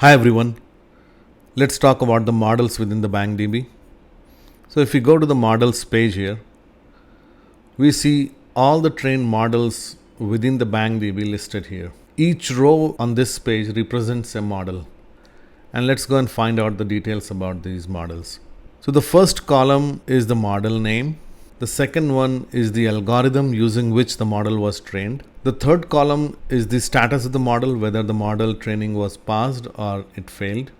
Hi everyone, let's talk about the models within the BangDB. So if we go to the models page here, we see all the trained models within the BangDB listed here. Each row on this page represents a model. And let's go and find out the details about these models. So the first column is the model name. The second one is the algorithm using which the model was trained. The third column is the status of the model, whether the model training was passed or it failed.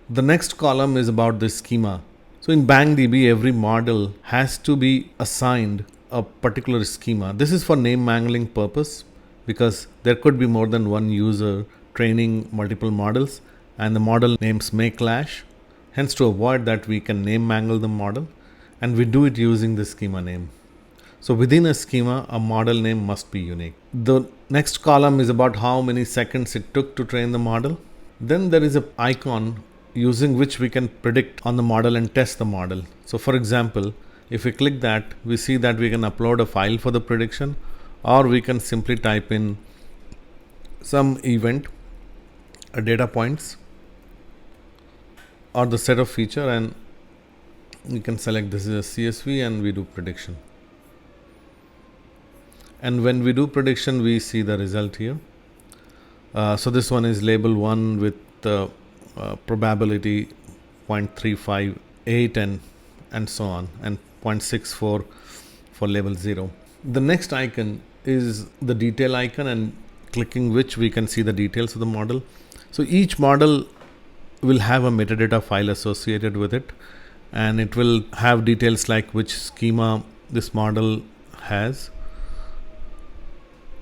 The next column is about the schema. So in BangDB, every model has to be assigned a particular schema. This is for name mangling purpose because there could be more than one user training multiple models and the model names may clash. Hence, to avoid that, we can name mangle the model. And we do it using the schema name. So within a schema, a model name must be unique. The next column is about how many seconds it took to train the model. Then there is an icon using which we can predict on the model and test the model. So for example, if we click that, we see that we can upload a file for the prediction, or we can simply type in some event, a data points, or the set of feature, and you can select this is a CSV and we do prediction. And when we do prediction, we see the result here. So this one is label 1 with the probability 0.358 and so on, and 0.64 for label 0. The next icon is the detail icon, and clicking which we can see the details of the model. So each model will have a metadata file associated with it, and it will have details like which schema this model has,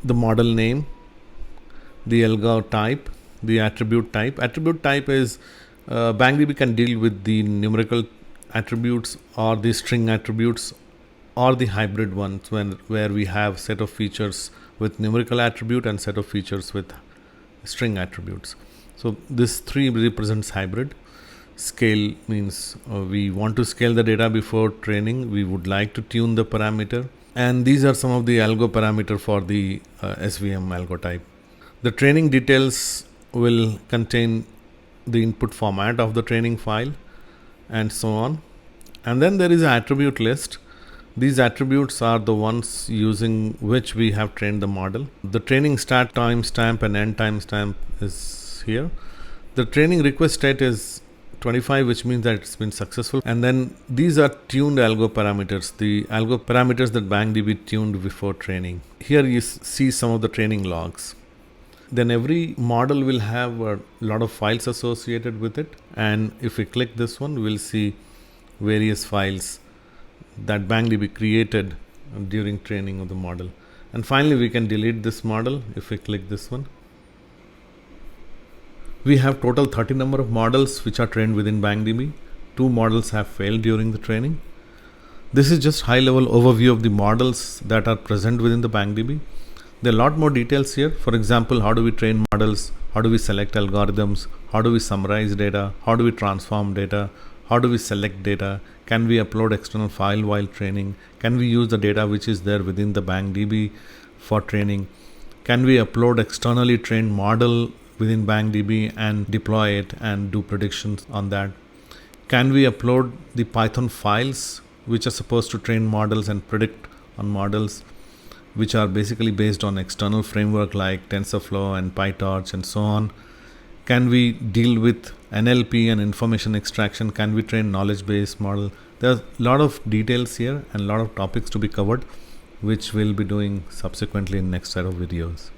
the model name, the algo type, the attribute type. Attribute type is BangDB can deal with the numerical attributes or the string attributes or the hybrid ones where we have set of features with numerical attribute and set of features with string attributes. So this 3 represents hybrid. Scale means we want to scale the data before training. We would like to tune the parameter. And these are some of the algo parameter for the SVM algo type. The training details will contain the input format of the training file and so on. And then there is an attribute list. These attributes are the ones using which we have trained the model. The training start timestamp and end timestamp is here. The training request state is 25, which means that it's been successful. And then these are tuned algo parameters, the algo parameters that BangDB tuned before training. Here you see some of the training logs. Then every model will have a lot of files associated with it. And if we click this one, we'll see various files that BangDB created during training of the model. And finally, we can delete this model if we click this one. We have total 30 number of models which are trained within BangDB. 2 models have failed during the training. This is just high level overview of the models that are present within the BangDB. There are a lot more details here. For example, how do we train models? How do we select algorithms? How do we summarize data? How do we transform data? How do we select data? Can we upload external file while training? Can we use the data which is there within the BangDB for training? Can we upload externally trained model within BangDB and deploy it and do predictions on that? Can we upload the Python files which are supposed to train models and predict on models, which are basically based on external framework like TensorFlow and PyTorch and so on? Can we deal with NLP and information extraction? Can we train knowledge based model? There's a lot of details here and a lot of topics to be covered, which we'll be doing subsequently in next set of videos.